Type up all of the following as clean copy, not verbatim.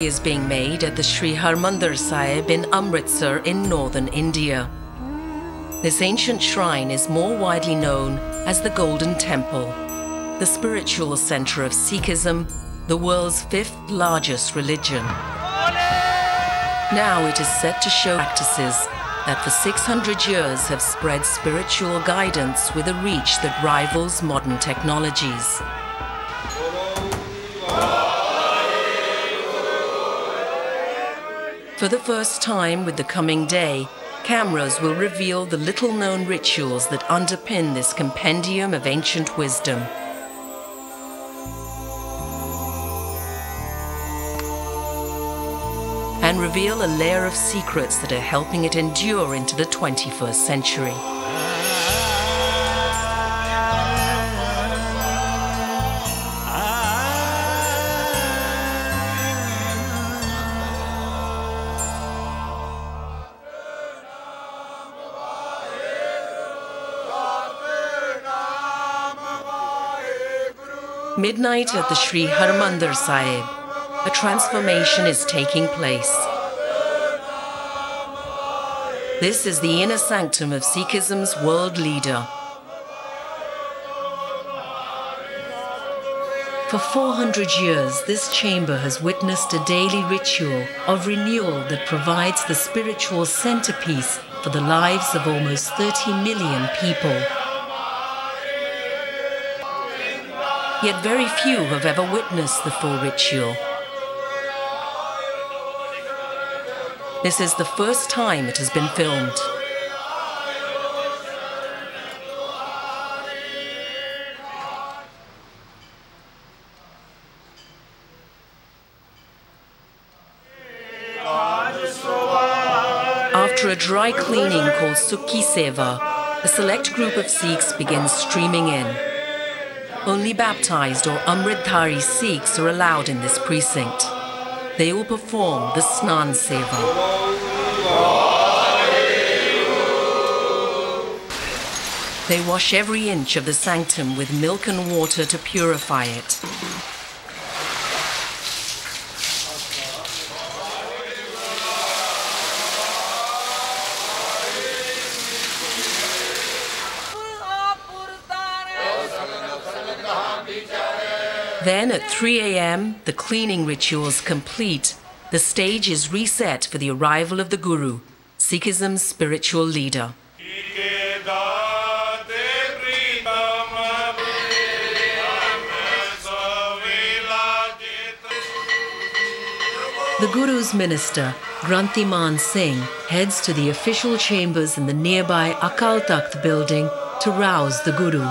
Is being made at the Sri Harmandar Sahib in Amritsar in northern India. This ancient shrine is more widely known as the Golden Temple, the spiritual center of Sikhism, the world's fifth largest religion. Now it is set to show practices that for 600 years have spread spiritual guidance with a reach that rivals modern technologies. For the first time with the coming day, cameras will reveal the little-known rituals that underpin this compendium of ancient wisdom. And reveal a layer of secrets that are helping it endure into the 21st century. Midnight at the Sri Harmandar Sahib. A transformation is taking place. This is the inner sanctum of Sikhism's world leader. For 400 years, this chamber has witnessed a daily ritual of renewal that provides the spiritual centerpiece for the lives of almost 30 million people. Yet very few have ever witnessed the full ritual. This is the first time it has been filmed. After a dry cleaning called Sukhi Seva, a select group of Sikhs begins streaming in. Only baptized or Amritdhari Sikhs are allowed in this precinct. They will perform the Snan Seva. They wash every inch of the sanctum with milk and water to purify it. Then at 3 a.m., the cleaning rituals complete. The stage is reset for the arrival of the Guru, Sikhism's spiritual leader. The Guru's minister, Grantiman Singh, heads to the official chambers in the nearby Akal Takht building to rouse the Guru.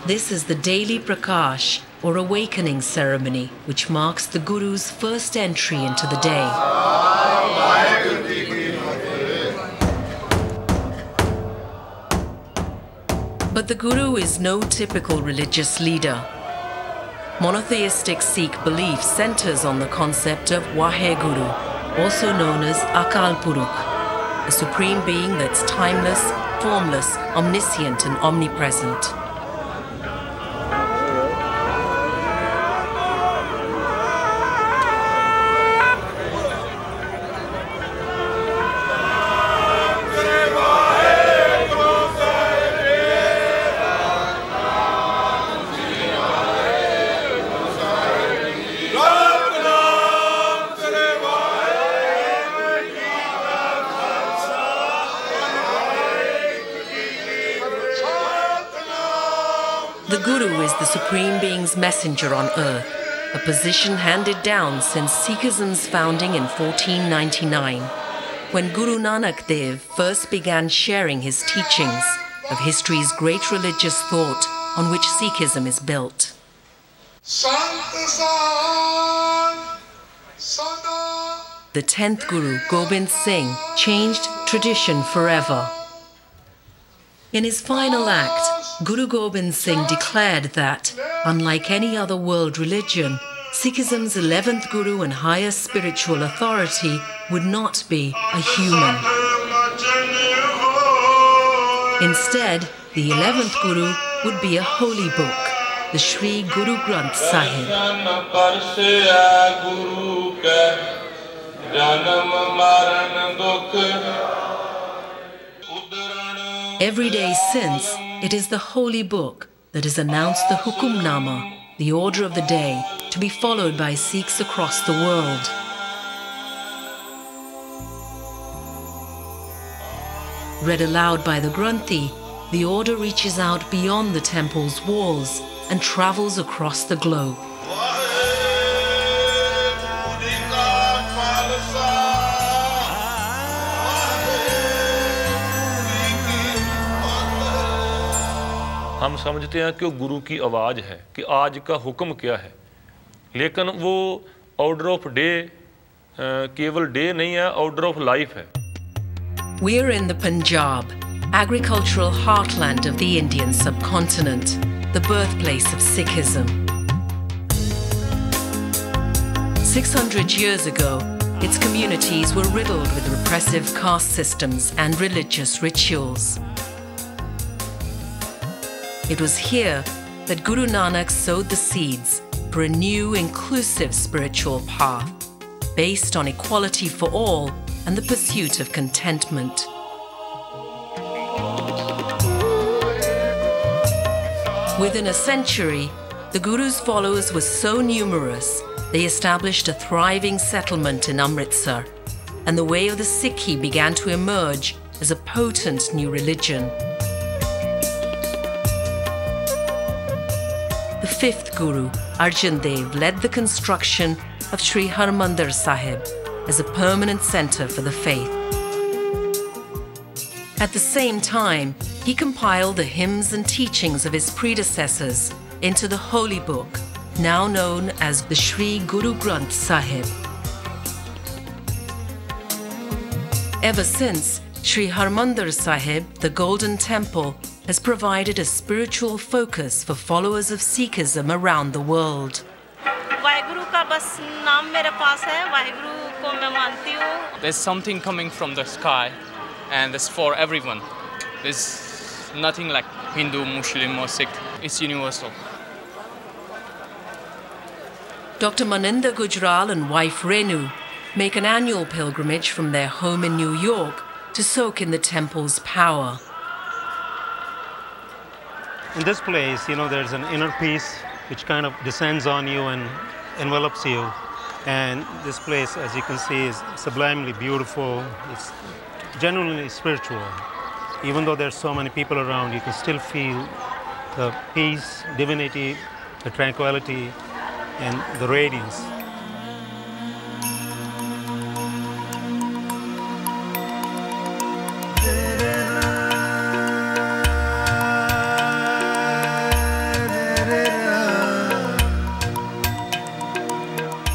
This is the daily Prakash, or awakening ceremony, which marks the Guru's first entry into the day. But the Guru is no typical religious leader. Monotheistic Sikh belief centers on the concept of Waheguru, also known as Akal Purukh, a supreme being that's timeless, formless, omniscient and omnipresent. The Guru is the Supreme Being's messenger on earth, a position handed down since Sikhism's founding in 1499, when Guru Nanak Dev first began sharing his teachings of history's great religious thought on which Sikhism is built. The 10th Guru, Gobind Singh, changed tradition forever. In his final act, Guru Gobind Singh declared that, unlike any other world religion, Sikhism's 11th Guru and highest spiritual authority would not be a human. Instead, the 11th Guru would be a holy book, the Sri Guru Granth Sahib. Every day since, it is the holy book that has announced the Hukumnama, the order of the day, to be followed by Sikhs across the world. Read aloud by the Granthi, the order reaches out beyond the temple's walls and travels across the globe. हम समझते हैं कि वो गुरु की आवाज़ है कि आज का हुक्म क्या है, लेकिन वो ऑर्डर ऑफ डे केवल डे नहीं है, ऑर्डर ऑफ लाइफ है. We're in the Punjab, agricultural heartland of the Indian subcontinent, the birthplace of Sikhism. 600 years ago, its communities were riddled with repressive caste systems and religious rituals. It was here that Guru Nanak sowed the seeds for a new, inclusive spiritual path, based on equality for all and the pursuit of contentment. Within a century, the Guru's followers were so numerous, they established a thriving settlement in Amritsar, and the way of the Sikhi began to emerge as a potent new religion. The fifth Guru, Arjan Dev, led the construction of Sri Harmandar Sahib as a permanent centre for the faith. At the same time, he compiled the hymns and teachings of his predecessors into the holy book, now known as the Sri Guru Granth Sahib. Ever since, Sri Harmandar Sahib, the Golden Temple, has provided a spiritual focus for followers of Sikhism around the world. Waheguru ka bas naam mere paas hai, Waheguru ko main manti hu. There's something coming from the sky, and it's for everyone. There's nothing like Hindu, Muslim or Sikh. It's universal. Dr. Maninder Gujral and wife Renu make an annual pilgrimage from their home in New York to soak in the temple's power. In this place, there's an inner peace which kind of descends on you and envelops you. And this place, as you can see, is sublimely beautiful. It's genuinely spiritual. Even though there's so many people around, you can still feel the peace, divinity, the tranquility, and the radiance.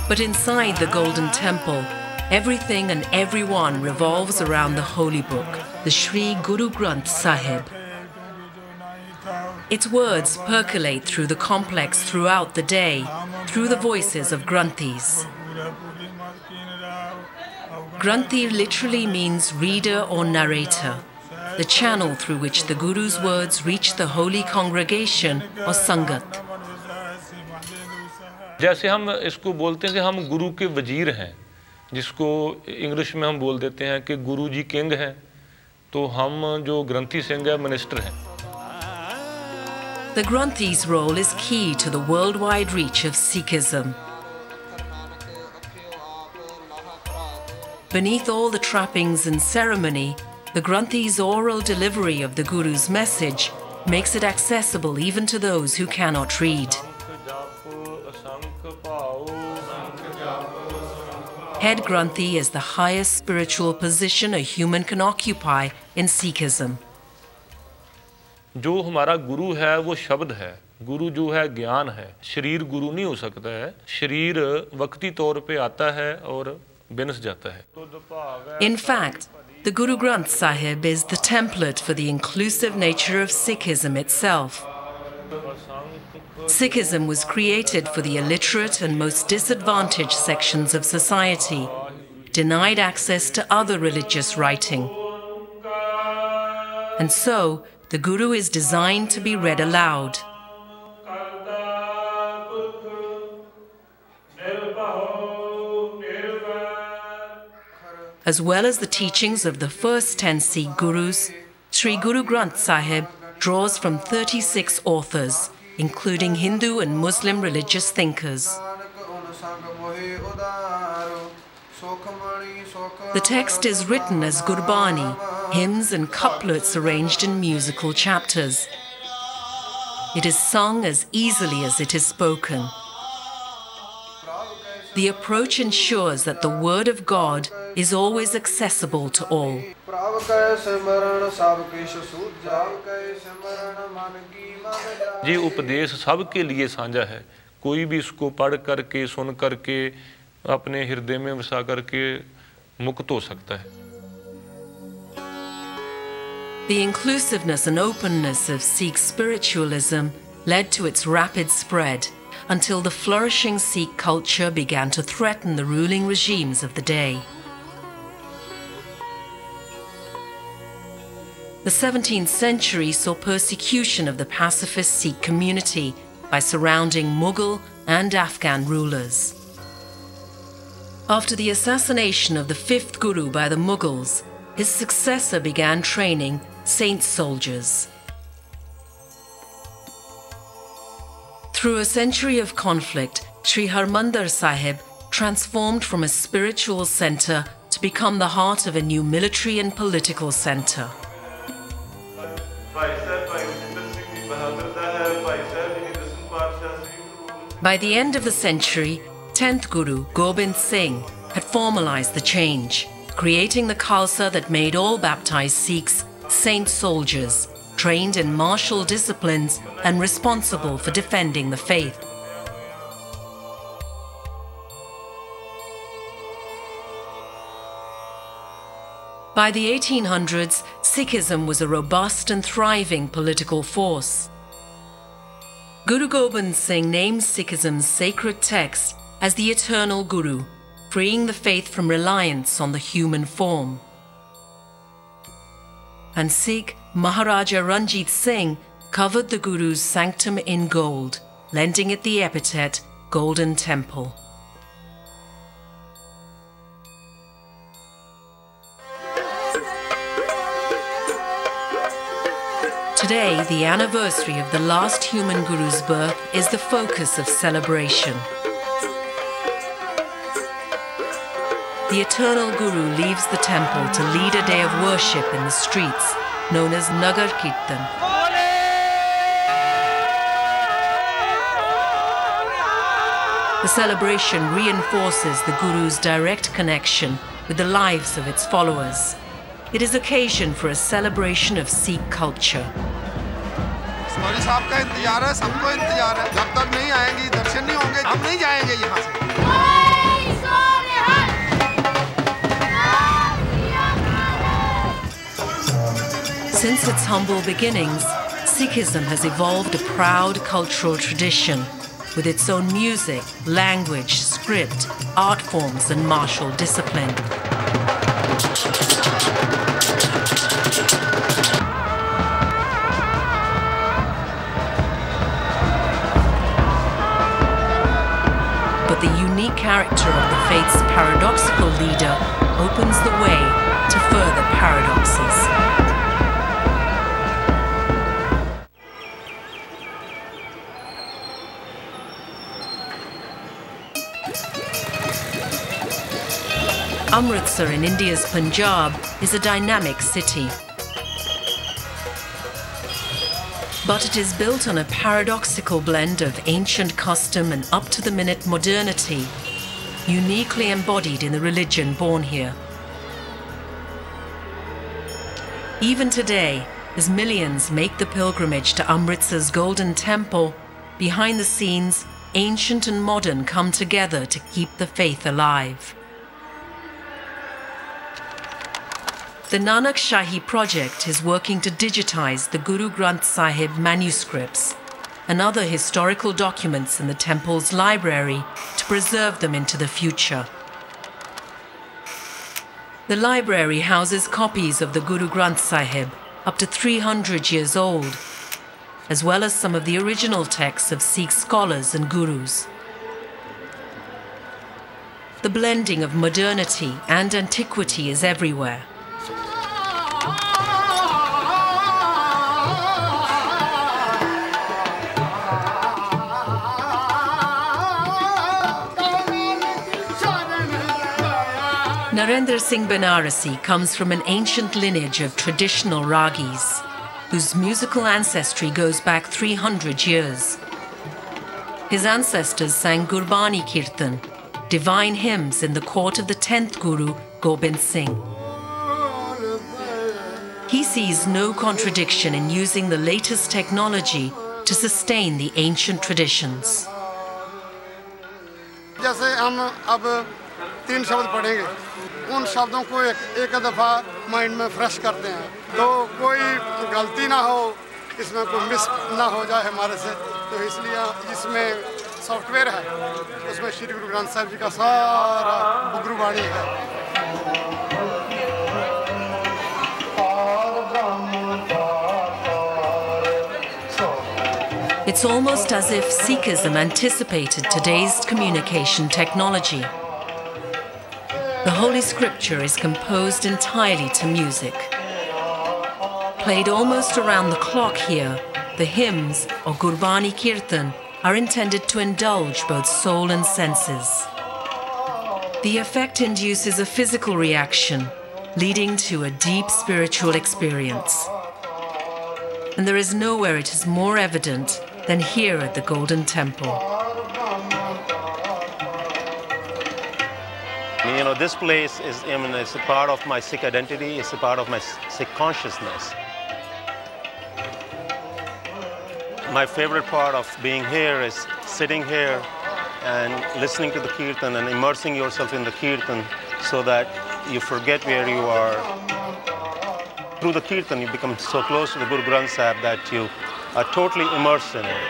But inside the Golden Temple, everything and everyone revolves around the holy book, the Sri Guru Granth Sahib. Its words percolate through the complex throughout the day, through the voices of Granthis. Granthi literally means reader or narrator, the channel through which the Guru's words reach the holy congregation or Sangat. जैसे हम इसको बोलते हैं कि हम गुरु के वजीर हैं, जिसको इंग्लिश में हम बोल देते हैं कि गुरु जी किंग हैं, तो हम जो ग्रंथी सिंह है मिनिस्टर हैं. The Granthi's role is key to the worldwide reach of Sikhism. Beneath all the trappings and ceremony, the Granthi's oral delivery of the Guru's message makes it accessible even to those who cannot read. Head Granthi is the highest spiritual position a human can occupy in Sikhism. जो हमारा गुरु है वो शब्द है, गुरु जो है ज्ञान है. शरीर गुरु नहीं हो सकता है, शरीर वक्ती तौर पे आता है और बिनस जाता है. In fact, the Guru Granth Sahib is the template for the inclusive nature of Sikhism itself. Sikhism was created for the illiterate and most disadvantaged sections of society, denied access to other religious writing. And so, the Guru is designed to be read aloud. As well as the teachings of the first 10 Sikh Gurus, Sri Guru Granth Sahib draws from 36 authors, including Hindu and Muslim religious thinkers. The text is written as Gurbani, hymns and couplets arranged in musical chapters. It is sung as easily as it is spoken. The approach ensures that the word of God is always accessible to all. ये उपदेश सबके लिए साझा है, कोई भी इसको पढ़ करके सुन करके अपने हृदय में वसा करके मुक्त हो सकता है. The inclusiveness and openness of Sikh spiritualism led to its rapid spread until the flourishing Sikh culture began to threaten the ruling regimes of the day. The 17th century saw persecution of the pacifist Sikh community by surrounding Mughal and Afghan rulers. After the assassination of the fifth Guru by the Mughals, his successor began training saint soldiers. Through a century of conflict, Sri Harmandar Sahib transformed from a spiritual centre to become the heart of a new military and political centre. By the end of the century, 10th Guru Gobind Singh had formalised the change, creating the Khalsa that made all baptised Sikhs saint soldiers, trained in martial disciplines and responsible for defending the faith. By the 1800s, Sikhism was a robust and thriving political force. Guru Gobind Singh named Sikhism's sacred text as the eternal Guru, freeing the faith from reliance on the human form. And Sikh Maharaja Ranjit Singh covered the Guru's sanctum in gold, lending it the epithet Golden Temple. Today, the anniversary of the last human Guru's birth is the focus of celebration. The eternal Guru leaves the temple to lead a day of worship in the streets, known as Nagar Kirtan. The celebration reinforces the Guru's direct connection with the lives of its followers. It is occasion for a celebration of Sikh culture. Sorry साहब का इंतजार है, सबको इंतजार है. जब तक नहीं आएंगे दर्शन नहीं होंगे, हम नहीं जाएंगे यहाँ से. Since its humble beginnings, Sikhism has evolved a proud cultural tradition with its own music, language, script, art forms and martial discipline. But the unique character of the faith's paradoxical leader opens the way to further paradoxes. Amritsar in India's Punjab is a dynamic city. But it is built on a paradoxical blend of ancient custom and up-to-the-minute modernity, uniquely embodied in the religion born here. Even today, as millions make the pilgrimage to Amritsar's Golden Temple, behind the scenes, ancient and modern come together to keep the faith alive. The Nanak Shahi project is working to digitize the Guru Granth Sahib manuscripts. and other historical documents in the temple's library to preserve them into the future. The library houses copies of the Guru Granth Sahib, up to 300 years old, as well as some of the original texts of Sikh scholars and gurus. The blending of modernity and antiquity is everywhere. Narendra Singh Banarasi comes from an ancient lineage of traditional ragis, whose musical ancestry goes back 300 years. His ancestors sang Gurbani Kirtan, divine hymns in the court of the 10th Guru, Gobind Singh. He sees no contradiction in using the latest technology to sustain the ancient traditions. जैसे हम अब 3 शब्द पढ़ेंगे, उन शब्दों को एक दफ़ा माइंड में फ्रेश करते हैं, तो कोई गलती ना हो, इसमें कोई मिस ना हो जाए हमारे से, तो इसलिए इसमें सॉफ्टवेयर है, उसमें श्री गुरु ग्रंथ साहिब जी का सारा गुरुवाणी है. It's almost as if Sikhism anticipated today's communication technology. The Holy Scripture is composed entirely to music. Played almost around the clock here, the hymns, or Gurbani Kirtan, are intended to indulge both soul and senses. The effect induces a physical reaction, leading to a deep spiritual experience. And there is nowhere it is more evident than here at the Golden Temple. You know, this place is, it's a part of my Sikh identity, it's a part of my Sikh consciousness. My favorite part of being here is sitting here and listening to the Kirtan and immersing yourself in the Kirtan so that you forget where you are. Through the Kirtan, you become so close to the Guru Granth Sahib that you are totally immersed in it.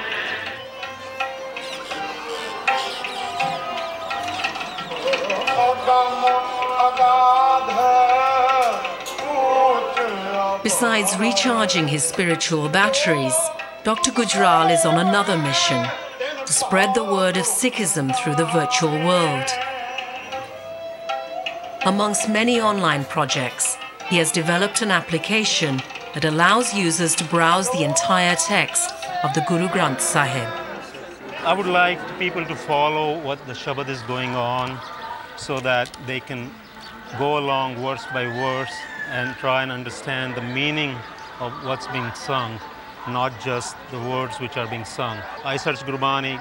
Besides recharging his spiritual batteries, Dr. Gujral is on another mission, to spread the word of Sikhism through the virtual world. Amongst many online projects, he has developed an application that allows users to browse the entire text of the Guru Granth Sahib. I would like people to follow what the Shabad is going on so that they can go along verse by verse and try and understand the meaning of what's being sung, not just the words which are being sung. iSearch Gurbani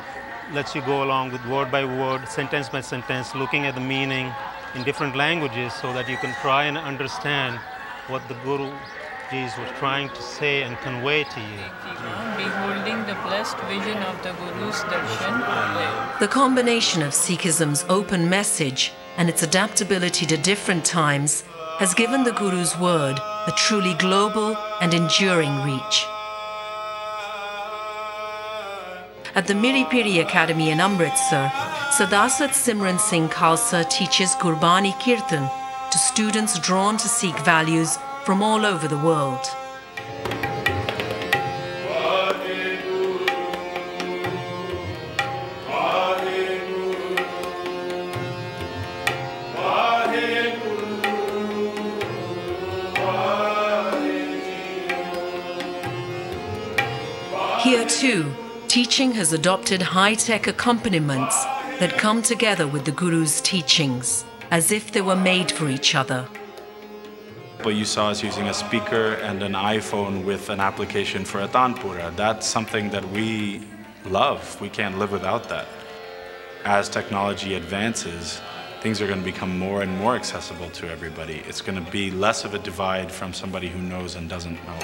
lets you go along with word by word, sentence by sentence, looking at the meaning in different languages so that you can try and understand what the Guruji was trying to say and convey to you. Beholding the blessed vision of the Guru's darshan. The combination of Sikhism's open message and its adaptability to different times has given the Guru's word a truly global and enduring reach. At the Miri Piri Academy in Amritsar, Sadasat Simran Singh Khalsa teaches Gurbani Kirtan to students drawn to Sikh values from all over the world. Here too, teaching has adopted high-tech accompaniments that come together with the Guru's teachings, as if they were made for each other. But you saw us using a speaker and an iPhone with an application for a Tanpura. That's something that we love. We can't live without that. As technology advances, things are going to become more and more accessible to everybody. It's going to be less of a divide from somebody who knows and doesn't know.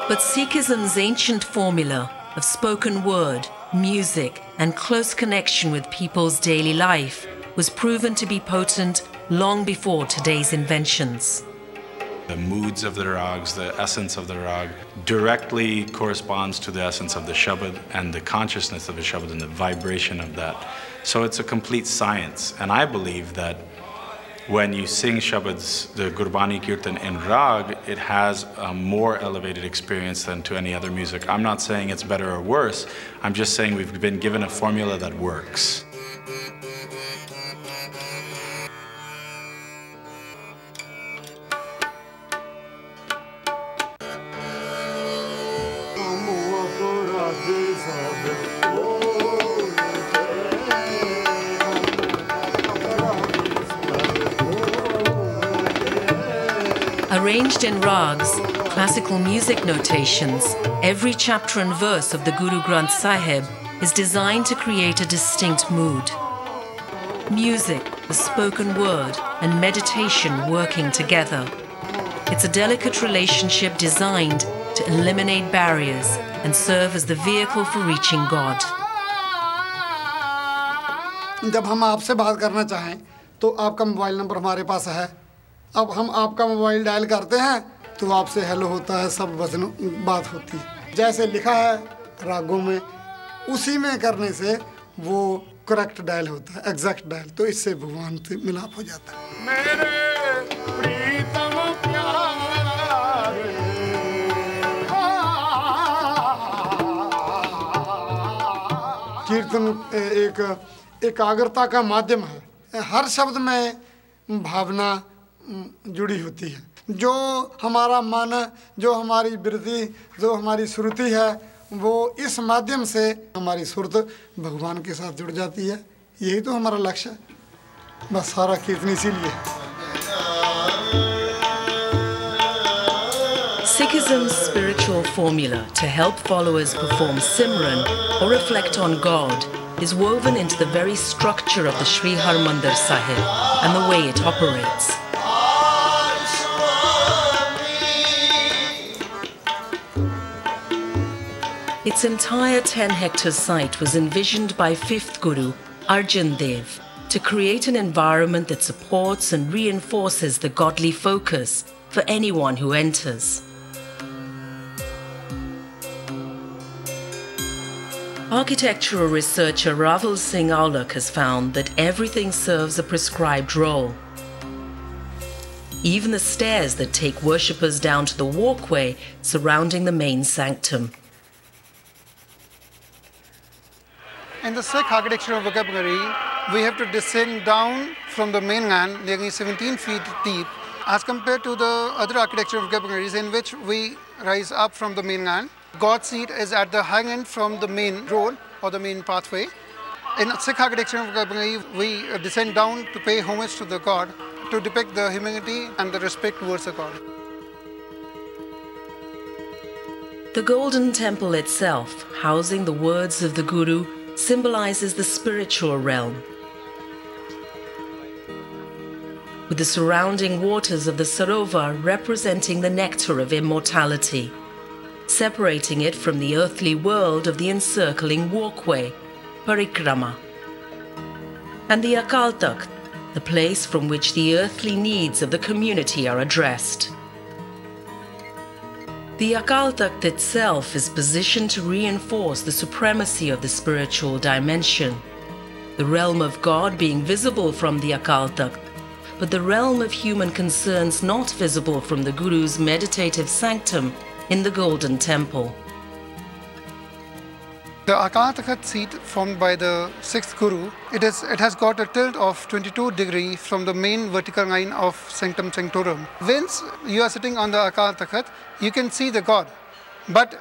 But Sikhism's ancient formula of spoken word, music, and close connection with people's daily life was proven to be potent long before today's inventions. The moods of the rags, the essence of the rag, directly corresponds to the essence of the shabad and the consciousness of the shabad and the vibration of that. So it's a complete science. And I believe that when you sing shabads, the Gurbani Kirtan in rag, it has a more elevated experience than to any other music. I'm not saying it's better or worse. I'm just saying we've been given a formula that works. Arranged in rags, classical music notations, every chapter and verse of the Guru Granth Sahib is designed to create a distinct mood. Music, the spoken word, and meditation working together. It's a delicate relationship designed to eliminate barriers and serve as the vehicle for reaching God. जब हम आपसे बात करना चाहें तो आपका mobile number हमारे पास है. अब हम आपका मोबाइल डायल करते हैं तो आपसे हेलो होता है, सब वचन बात होती है. जैसे लिखा है रागों में, उसी में करने से वो करेक्ट डायल होता है, एग्जैक्ट डायल. तो इससे भगवान से मिलाप हो जाता है. कीर्तन एक एकाग्रता का माध्यम है. हर शब्द में भावना जुड़ी होती है. जो हमारा मन, जो हमारी वृत्ति, जो हमारी श्रुति है, वो इस माध्यम से हमारी सुरत भगवान के साथ जुड़ जाती है. यही तो हमारा लक्ष्य है. बस सारा कीर्तन इसीलिए है. Sikhism's spiritual formula to help followers perform Simran or reflect on God is woven into the very structure of the Sri Harmandar Sahib and the way it operates. Its entire 10-hectare site was envisioned by 5th Guru, Arjan Dev, to create an environment that supports and reinforces the godly focus for anyone who enters. Architectural researcher Raval Singh Aulak has found that everything serves a prescribed role. Even the stairs that take worshippers down to the walkway surrounding the main sanctum. In the Sikh architectural vocabulary, we have to descend down from the mainland, nearly 17 feet deep, as compared to the other architectural vocabularies in which we rise up from the mainland. God's seat is at the high end from the main road or the main pathway. In Sikh architectural vocabulary, we descend down to pay homage to the God, to depict the humility and the respect towards the God. The Golden Temple itself, housing the words of the Guru, symbolizes the spiritual realm. With the surrounding waters of the Sarovar representing the nectar of immortality, separating it from the earthly world of the encircling walkway, parikrama, and the Akal Takht, the place from which the earthly needs of the community are addressed. The Akal Takht itself is positioned to reinforce the supremacy of the spiritual dimension, the realm of God being visible from the Akal Takht, but the realm of human concerns not visible from the Guru's meditative sanctum in the Golden Temple. The Akal Takht seat formed by the 6th Guru, it has got a tilt of 22 degrees from the main vertical line of Sanctum Sanctorum. Once you are sitting on the Akal Takht, you can see the God. But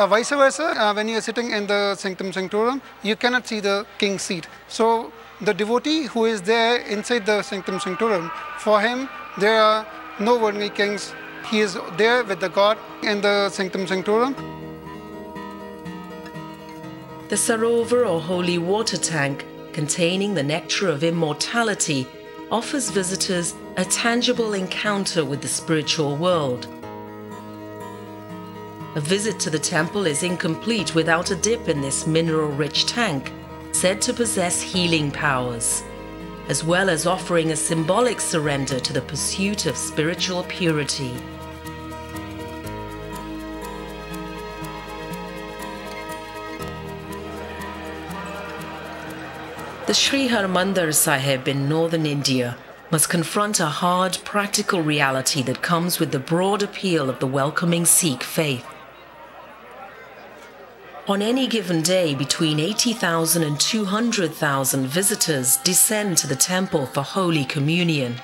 vice versa, when you are sitting in the Sanctum Sanctorum, you cannot see the king's seat. So the devotee who is there inside the Sanctum Sanctorum, for him there are no worldly kings. He is there with the God in the Sanctum Sanctorum. The Sarovar or holy water tank, containing the nectar of immortality, offers visitors a tangible encounter with the spiritual world. A visit to the temple is incomplete without a dip in this mineral-rich tank, said to possess healing powers, as well as offering a symbolic surrender to the pursuit of spiritual purity. The Sri Harmandar Sahib in northern India must confront a hard, practical reality that comes with the broad appeal of the welcoming Sikh faith. On any given day, between 80,000 and 200,000 visitors descend to the temple for Holy Communion.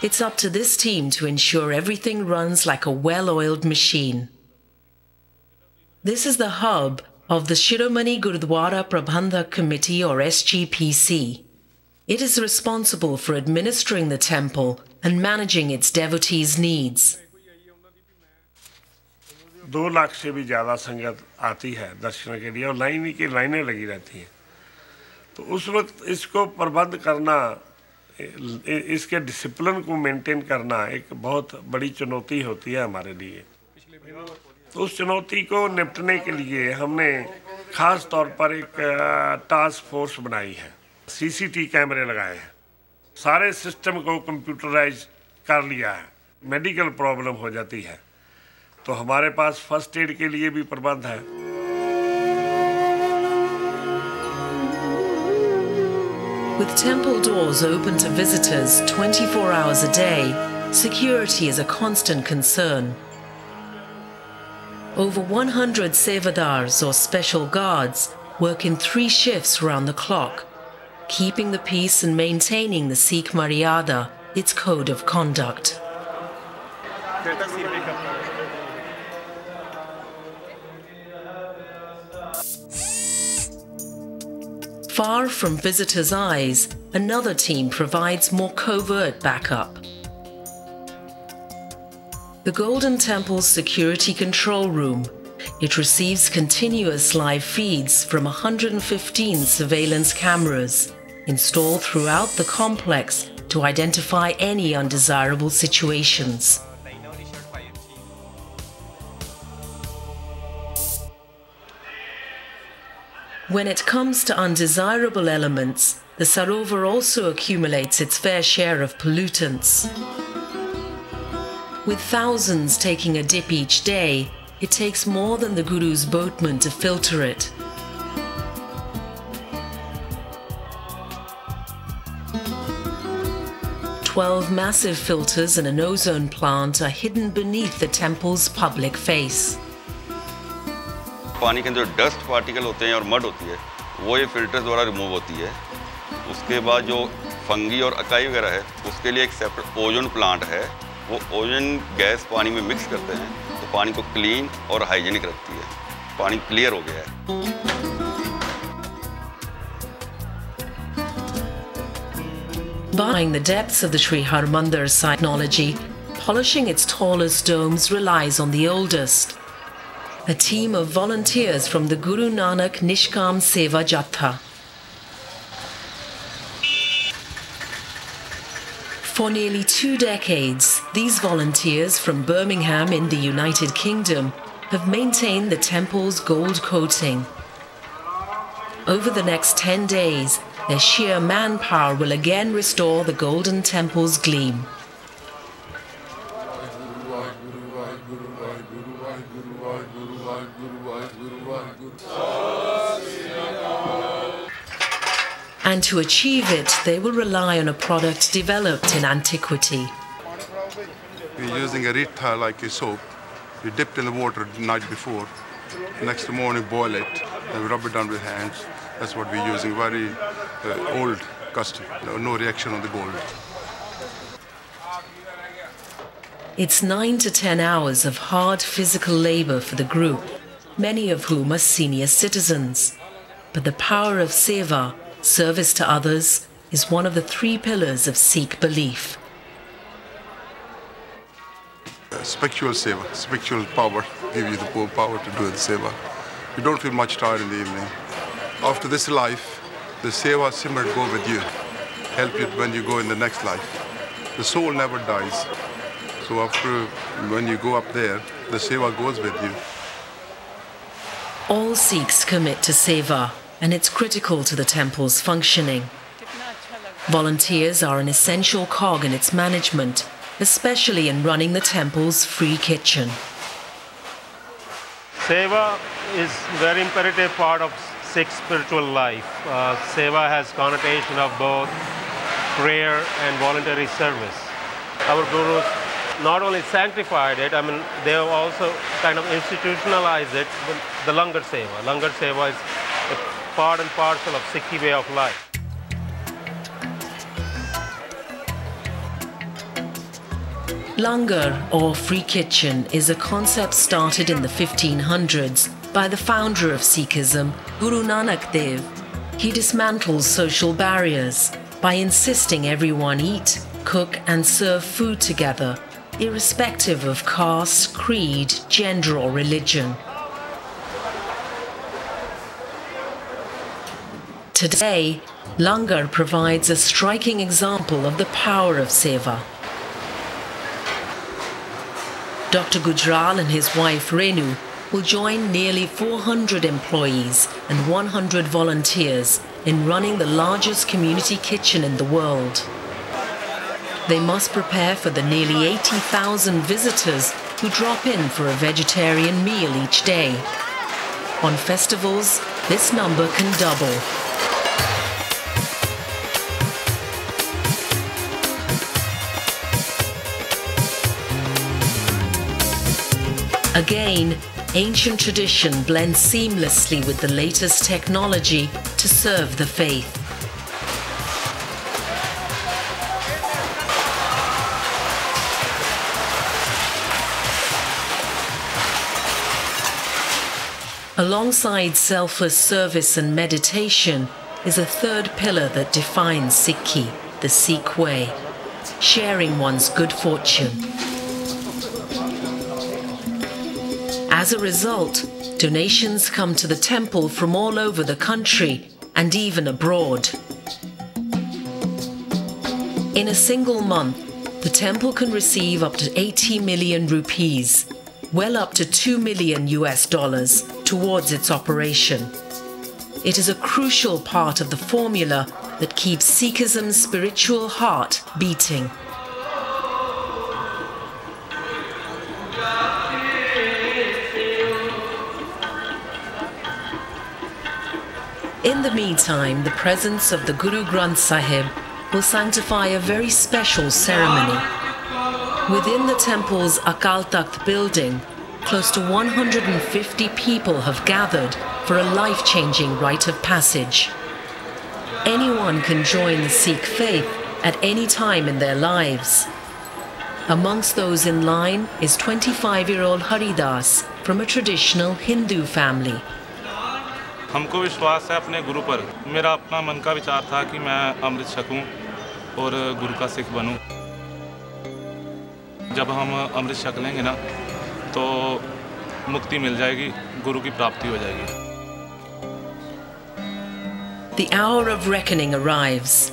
It's up to this team to ensure everything runs like a well-oiled machine. This is the hub of the Shiromani Gurudwara Prabandhak Committee, or SGPC. It is responsible for administering the temple and managing its devotees' needs. 2 lakh से भी ज़्यादा संगत आती है दर्शन के लिए और लाइनें लगी रहती हैं। तो उस वक्त इसको प्रबंध करना, इसके डिसिप्लिन को मेंटेन करना एक बहुत बड़ी चुनौती होती है हमारे लिए। तो उस चुनौती को निपटने के लिए हमने ख़ास तौर पर एक टास्क फोर्स बनाई है। सीसीटी कैमरे लगाए हैं, सारे सिस्टम को कंप्यूटराइज कर लिया है। मेडिकल प्रॉब्लम हो जाती है तो हमारे पास फर्स्ट एड के लिए भी प्रबंध है। With temple doors open to visitors 24 hours a day, security is a constant concern. Over 100 sevadars, or special guards, work in 3 shifts round the clock, keeping the peace and maintaining the Sikh Maryada, its code of conduct. Far from visitors' eyes, another team provides more covert backup. The Golden Temple's security control room. It receives continuous live feeds from 115 surveillance cameras installed throughout the complex to identify any undesirable situations. When it comes to undesirable elements, the Sarovar also accumulates its fair share of pollutants. With thousands taking a dip each day, it takes more than the Guru's boatman to filter it. "12 massive filters and an ozone plant are hidden beneath the temple's public face. पानी के अंदर dust particle होते हैं और mud होती है, वो ये फिल्टर द्वारा रिमूव होती है। उसके बाद जो फंगी और अकाई वगैरह है, उसके लिए एक सेपरेट ओजोन प्लांट है। वो ओजोन गैस पानी में मिक्स करते हैं तो पानी को क्लीन और हाइजीनिक रखती है। पानी क्लियर हो गया है। Buying the depths of the Sri Harmandar Sahib technology, polishing its tallest domes relies on the oldest. A team of volunteers from the Guru Nanak Nishkam Seva Jatha. For nearly 2 decades, these volunteers from Birmingham in the United Kingdom have maintained the temple's gold coating. Over the next 10 days, their sheer manpower will again restore the Golden Temple's gleam. And to achieve it, they will rely on a product developed in antiquity. We're using a rita like a soap. We dip it in the water the night before. Next morning, boil it, and we rub it down with hands. That's what we're using. Very old custom. No reaction on the gold. It's 9 to 10 hours of hard physical labor for the group, many of whom are senior citizens. But the power of seva, service to others, is one of the 3 pillars of Sikh belief. Spiritual seva, spiritual power, give you the power to do the seva. You don't feel much tired in the evening. After this life, the seva simmer go with you, help you when you go in the next life. The soul never dies. So after, when you go up there, the seva goes with you. Sikhs commit to seva, and it's critical to the temple's functioning. Volunteers are an essential cog in its management, especially in running the temple's free kitchen. Seva is a very imperative part of Sikh spiritual life. Seva has connotation of both prayer and voluntary service. Our gurus not only sanctified it, they have also kind of institutionalized it, the Langar Seva. Langar Seva is a part and parcel of Sikhi way of life. Langar, or free kitchen, is a concept started in the 1500s by the founder of Sikhism, Guru Nanak Dev. He dismantles social barriers by insisting everyone eat, cook and serve food together, irrespective of caste, creed, gender or religion. Today, Langar provides a striking example of the power of seva. Dr. Gujral and his wife Renu will join nearly 400 employees and 100 volunteers in running the largest community kitchen in the world. They must prepare for the nearly 80,000 visitors who drop in for a vegetarian meal each day. On festivals, this number can double. Again, ancient tradition blends seamlessly with the latest technology to serve the faith. Alongside selfless service and meditation is a third pillar that defines Sikhi, the Sikh way, sharing one's good fortune. As a result, donations come to the temple from all over the country and even abroad. In a single month, the temple can receive up to 80 million rupees, well up to $2 million towards its operation. It is a crucial part of the formula that keeps Sikhism's spiritual heart beating. In the meantime, the presence of the Guru Granth Sahib will sanctify a very special ceremony. Within the temple's Akal Takht building, close to 150 people have gathered for a life-changing rite of passage. Anyone can join the Sikh faith at any time in their lives. Amongst those in line is 25-year-old Haridas from a traditional Hindu family. हमको विश्वास है अपने गुरु पर। मेरा अपना मन का विचार था कि मैं अमृत छकूं और गुरु का सिख बनूं। जब हम अमृत छक लेंगे ना तो मुक्ति मिल जाएगी, गुरु की प्राप्ति हो जाएगी। The hour of reckoning arrives.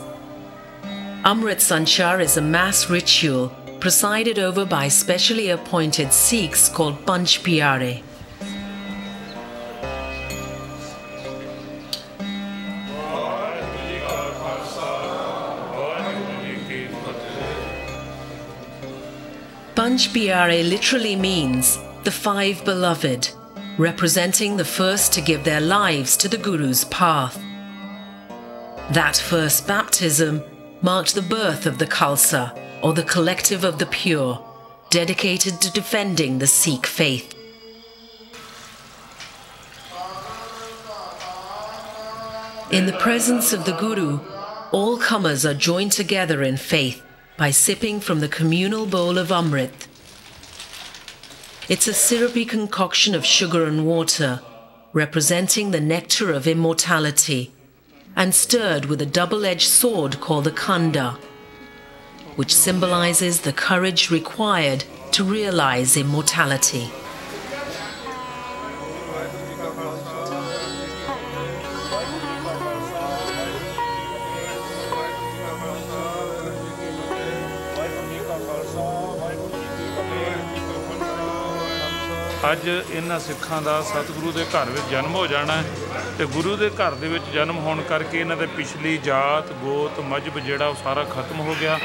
Amrit Sanchar is a mass ritual presided over by specially appointed Sikhs called Panch Pyare. Panch Pyare literally means the five beloved, representing the first to give their lives to the Guru's path. That first baptism marked the birth of the Khalsa, or the collective of the pure, dedicated to defending the Sikh faith. In the presence of the Guru, all comers are joined together in faith by sipping from the communal bowl of Amrit. It's a syrupy concoction of sugar and water, representing the nectar of immortality, and stirred with a double-edged sword called the Khanda, which symbolizes the courage required to realize immortality. ਅੱਜ ਇਹਨਾਂ ਸਿੱਖਾਂ ਦਾ ਸਤਿਗੁਰੂ ਦੇ ਘਰ ਵਿੱਚ ਜਨਮ ਹੋ ਜਾਣਾ ਹੈ ਤੇ ਗੁਰੂ ਦੇ ਘਰ ਦੇ ਵਿੱਚ ਜਨਮ ਹੋਣ ਕਰਕੇ ਇਹਨਾਂ ਦੇ ਪਿਛਲੀ ਜਾਤ ਗੋਤ ਮਜ਼ਹਬ ਜਿਹੜਾ ਉਹ ਸਾਰਾ ਖਤਮ ਹੋ ਗਿਆ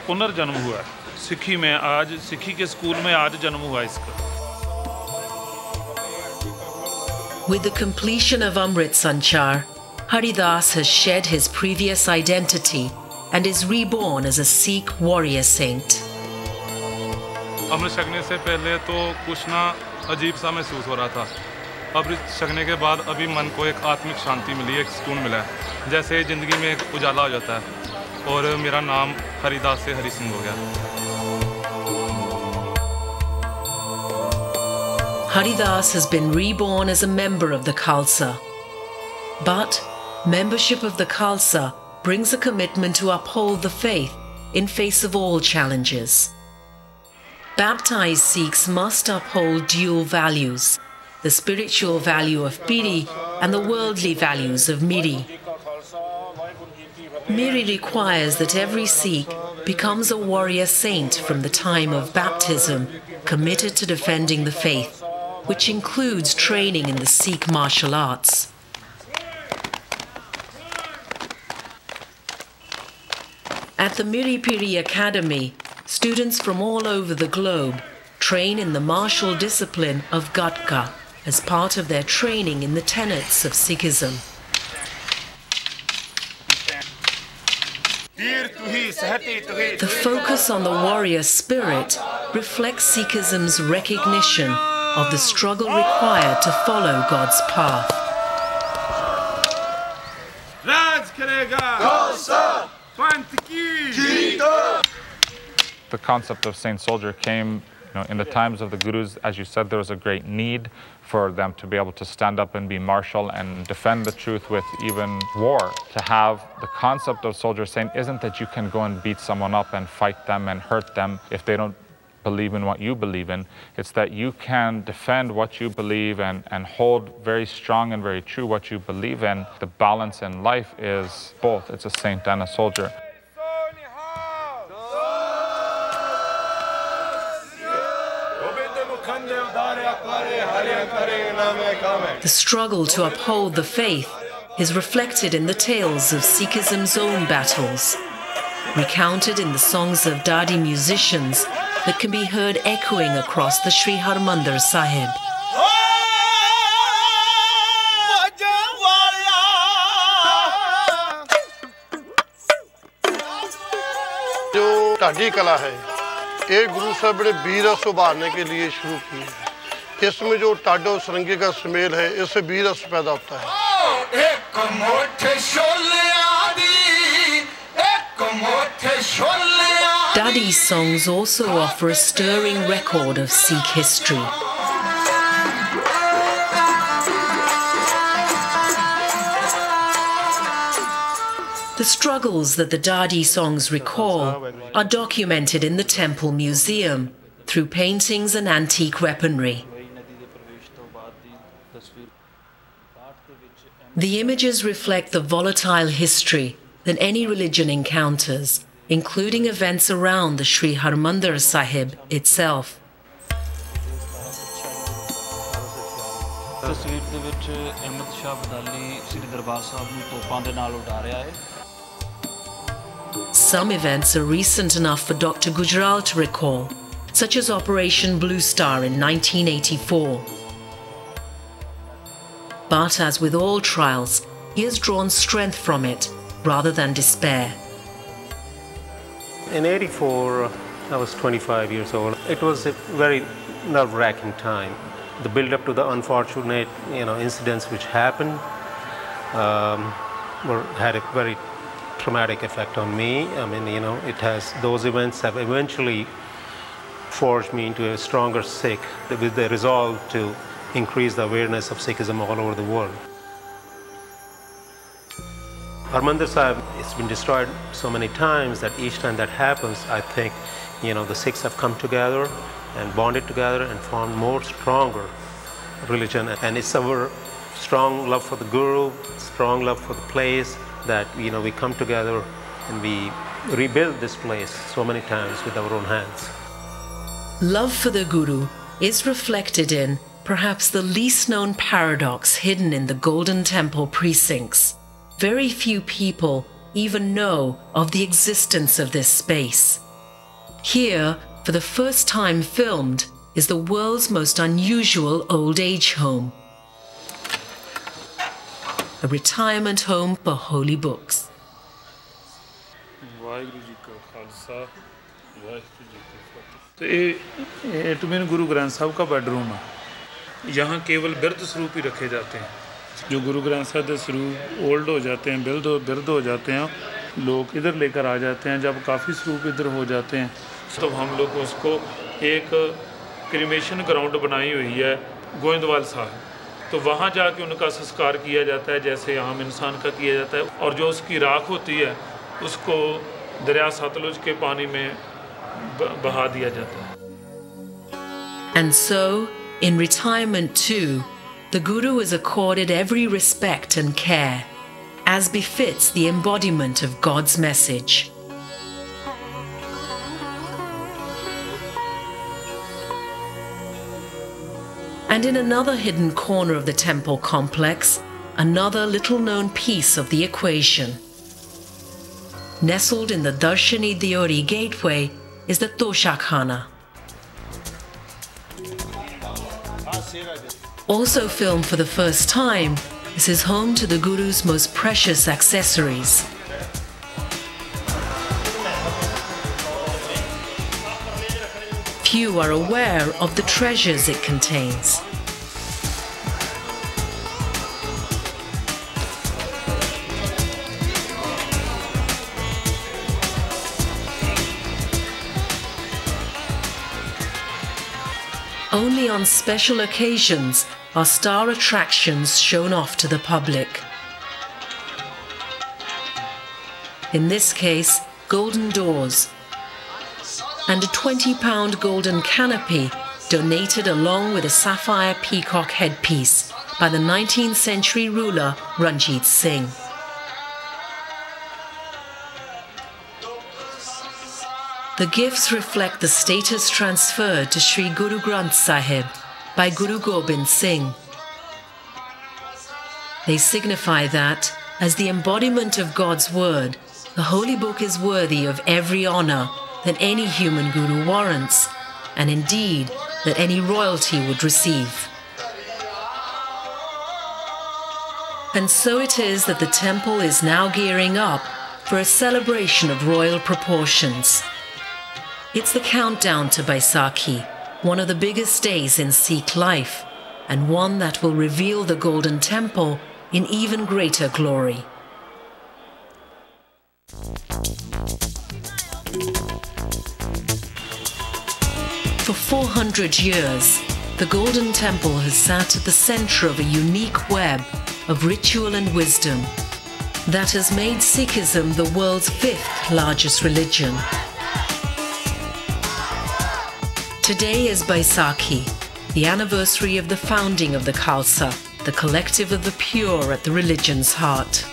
ਪੁਨਰ जन्म हुआ है सिखी में आज सिखी के स्कूल में आज जन्म हुआ इसका With the completion of Amritsar, Haridas has shed his previous identity and is reborn as a Sikh warrior saint. अमृत छकने से पहले तो कुछ ना अजीब सा महसूस हो रहा था। अमृत छकने के बाद अभी मन को एक आत्मिक शांति मिली, एक सुकून मिला है, जैसे ज़िंदगी में एक उजाला हो जाता है और मेरा नाम हरिदास से हरि सिंह हो गया। Haridas has been reborn as a member of the Khalsa. But membership of the Khalsa brings a commitment to uphold the faith in face of all challenges. Baptized Sikhs must uphold dual values, the spiritual value of Piri and the worldly values of Miri. Miri requires that every Sikh becomes a warrior saint from the time of baptism, committed to defending the faith, which includes training in the Sikh martial arts. At the Miri Piri Academy, students from all over the globe train in the martial discipline of Gatka as part of their training in the tenets of Sikhism. The focus on the warrior spirit reflects Sikhism's recognition of the struggle required to follow God's path. The concept of saint soldier came in the times of the gurus. As you said, there was a great need for them to be able to stand up and be martial and defend the truth with even war. To have the concept of soldier saint isn't that you can go and beat someone up and fight them and hurt them if they don't believe in what you believe in. It's that you can defend what you believe and hold very strong and very true what you believe in. The balance in life is both. It's a saint and a soldier. The struggle to uphold the faith is reflected in the tales of Sikhism's own battles, recounted in the songs of Dadi musicians that can be heard echoing across the Sri Harmandar Sahib. जो ढाडी कला है ये गुरु साहब ने वीर उभारने के लिए शुरू की है। इसमें जो टाडो सरंगी का सुमेल है इससे वीर पैदा होता है। Dadi's songs also offer a stirring record of Sikh history. The struggles that the Dadi songs recall are documented in the Temple Museum through paintings and antique weaponry. The images reflect the volatile history that any religion encounters, including events around the Sri Harmandar Sahib itself. Some events are recent enough for Dr. Gujral to recall, such as Operation Blue Star in 1984. But as with all trials, he has drawn strength from it rather than despair. In '84, I was 25 years old. It was a very nerve-wracking time. The build-up to the unfortunate, incidents which happened had a very traumatic effect on me. I mean, those events have eventually forged me into a stronger Sikh with the resolve to increase the awareness of Sikhism all over the world. Harmandir Sahib, it's been destroyed so many times that each time that happens, I think, the Sikhs have come together and bonded together and formed more stronger religion. And it's our strong love for the Guru, strong love for the place that, we come together and we rebuild this place so many times with our own hands. Love for the Guru is reflected in perhaps the least known paradox hidden in the Golden Temple precincts. Very few people even know of the existence of this space. Here, for the first time filmed, is the world's most unusual old age home. A retirement home for holy books. तो ये to mean Guru Granth साहब का bedroom है। यहाँ केवल बिरध स्वरूप ही रखे जाते हैं। जो गुरु ग्रंथ साहब के स्वरूप ओल्ड हो जाते हैं, बिरध हो जाते हैं, लोग इधर लेकर आ जाते हैं। जब काफ़ी स्वरूप इधर हो जाते हैं तो हम लोग उसको एक क्रिमेशन ग्राउंड बनाई हुई है गोविंदवाल साहब, तो वहाँ जाके उनका संस्कार किया जाता है जैसे आम इंसान का किया जाता है। और जो उसकी राख होती है उसको दरिया सतलुज के पानी में बहा दिया जाता है। And so, in retirement too, the Guru is accorded every respect and care, as befits the embodiment of God's message. And in another hidden corner of the temple complex, another little-known piece of the equation. Nestled in the Darshani Deori gateway is the Toshakhana. Also filmed for the first time, this is home to the Guru's most precious accessories. Few are aware of the treasures it contains. Only on special occasions are star attractions shown off to the public. In this case, golden doors and a £20 golden canopy donated along with a sapphire peacock headpiece by the 19th century ruler Ranjit Singh. The gifts reflect the status transferred to Sri Guru Granth Sahib by Guru Gobind Singh. They signify that, as the embodiment of God's word, the holy book is worthy of every honour that any human guru warrants, and indeed that any royalty would receive. And so it is that the temple is now gearing up for a celebration of royal proportions. It's the countdown to Baisakhi, one of the biggest days in Sikh life, and one that will reveal the Golden Temple in even greater glory. For 400 years, the Golden Temple has sat at the center of a unique web of ritual and wisdom that has made Sikhism the world's 5th largest religion. Today is Baisakhi, the anniversary of the founding of the Khalsa, the collective of the pure at the religion's heart.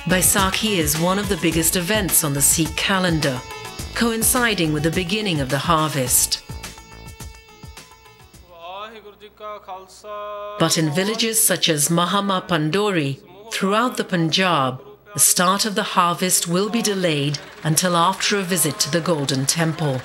Baisakhi is one of the biggest events on the Sikh calendar, coinciding with the beginning of the harvest. But in villages such as Mahama Pandori, throughout the Punjab, the start of the harvest will be delayed until after a visit to the Golden Temple.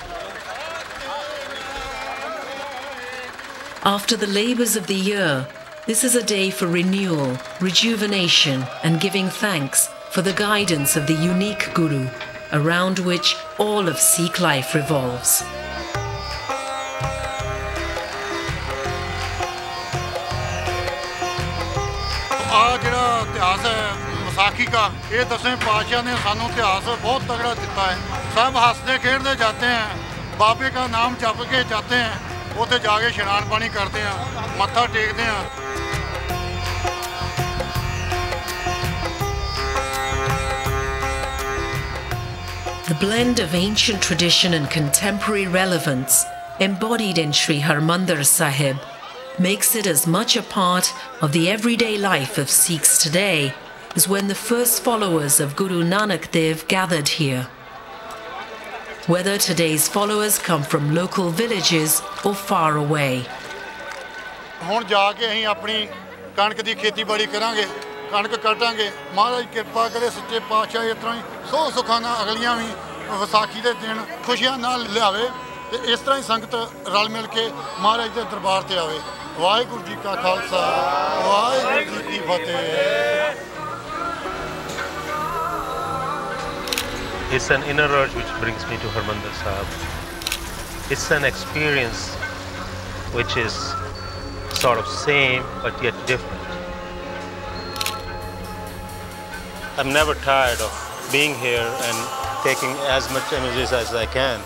After the labours of the year, this is a day for renewal, rejuvenation, and giving thanks for the guidance of the unique Guru, around which all of Sikh life revolves. Baisakhi का ये 10वें पातशाह ने सानू इतिहास बहुत तगड़ा दिता है। सब हंसते खेलते जाते हैं, बाबे का नाम जप के जाते हैं, उसे जाके स्नान पानी करते हैं, मत्था टेकते हैं। The blend of ancient tradition and contemporary relevance embodied in Sri Harmandar Sahib makes it as much a part of the everyday life of Sikhs today as when the first followers of Guru Nanak Dev gathered here. whether today's followers come from local villages or far away. ਹੁਣ ਜਾ ਕੇ ਅਸੀਂ ਆਪਣੀ ਕਣਕ ਦੀ ਖੇਤੀਬਾੜੀ ਕਰਾਂਗੇ, ਕਣਕ ਕੱਟਾਂਗੇ। ਮਹਾਰਾਜ ਕਿਰਪਾ ਕਰੇ ਸੱਚੇ ਪਾਤਸ਼ਾਹ ਇਸ ਤਰ੍ਹਾਂ ਹੀ ਸੋ ਸੁੱਖਾਂ ਨਾਲ ਅਗਲੀਆਂ ਵੀ ਵਿਸਾਖੀ ਦੇ ਦਿਨ ਖੁਸ਼ੀਆਂ ਨਾਲ ਲਿਆਵੇ ਤੇ ਇਸ ਤਰ੍ਹਾਂ ਹੀ ਸੰਗਤ ਰਲ ਮਿਲ ਕੇ ਮਹਾਰਾਜ ਦੇ ਦਰਬਾਰ ਤੇ ਆਵੇ। ਵਾਹਿਗੁਰੂ ਜੀ ਕਾ ਖਾਲਸਾ, ਵਾਹਿਗੁਰੂ ਜੀ ਕੀ ਫਤਿਹ। It's an inner urge which brings me to Harmandar Sahib. It's an experience which is sort of same but yet different. I'm never tired of being here and taking as much images as I can.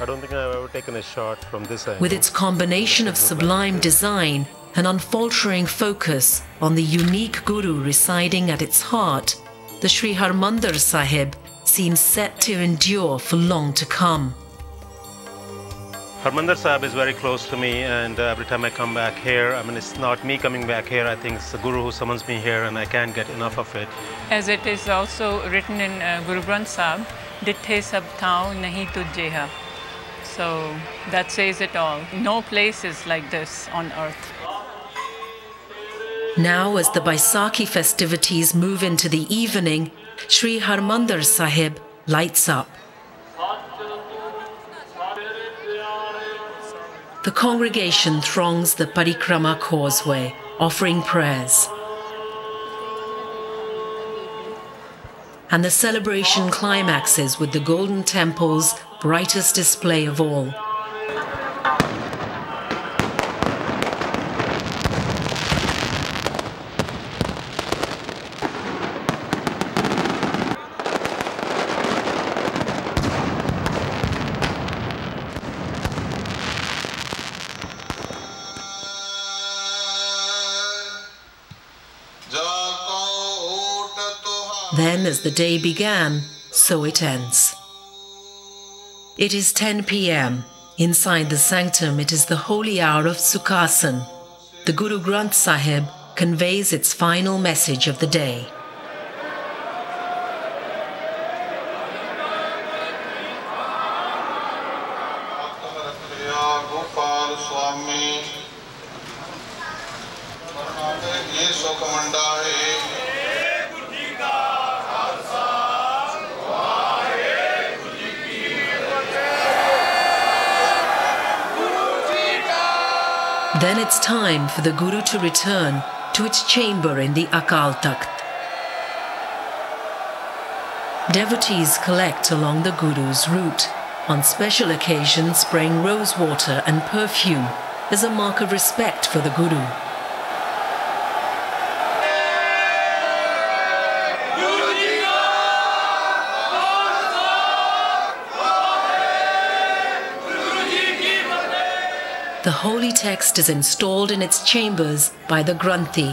I don't think I've ever taken a shot from this angle. With its combination of sublime design and unfaltering focus on the unique Guru residing at its heart, the Sri Harmandar Sahib seems set to endure for long to come. Harmandar Sahib is very close to me, and every time I come back here, I mean, it's not me coming back here, I think it's the Guru who summons me here, and I can't get enough of it. As it is also written in Guru Granth Sahib, Dithe sab thau nahi tujjeha. So that says it all. No place is like this on earth. Now, as the Baisakhi festivities move into the evening, Sri Harmandar Sahib lights up. The congregation throngs the Parikrama causeway, offering prayers. And the celebration climaxes with the Golden Temple's brightest display of all. Then, as the day began, so it ends. It is 10 p.m. Inside the sanctum, it is the holy hour of Sukhasan. The Guru Granth Sahib conveys its final message of the day. Then it's time for the Guru to return to its chamber in the Akal Takht. Devotees collect along the Guru's route, on special occasions spraying rose water and perfume as a mark of respect for the Guru. The holy text is installed in its chambers by the Granthi.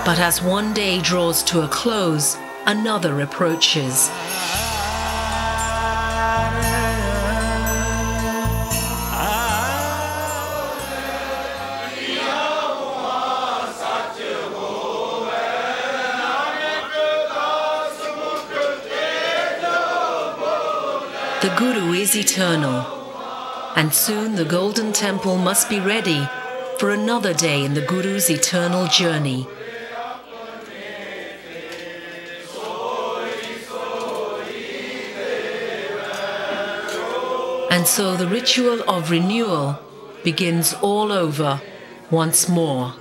But as one day draws to a close, another approaches. The Guru is eternal, and soon the Golden Temple must be ready for another day in the Guru's eternal journey. And so the ritual of renewal begins all over once more.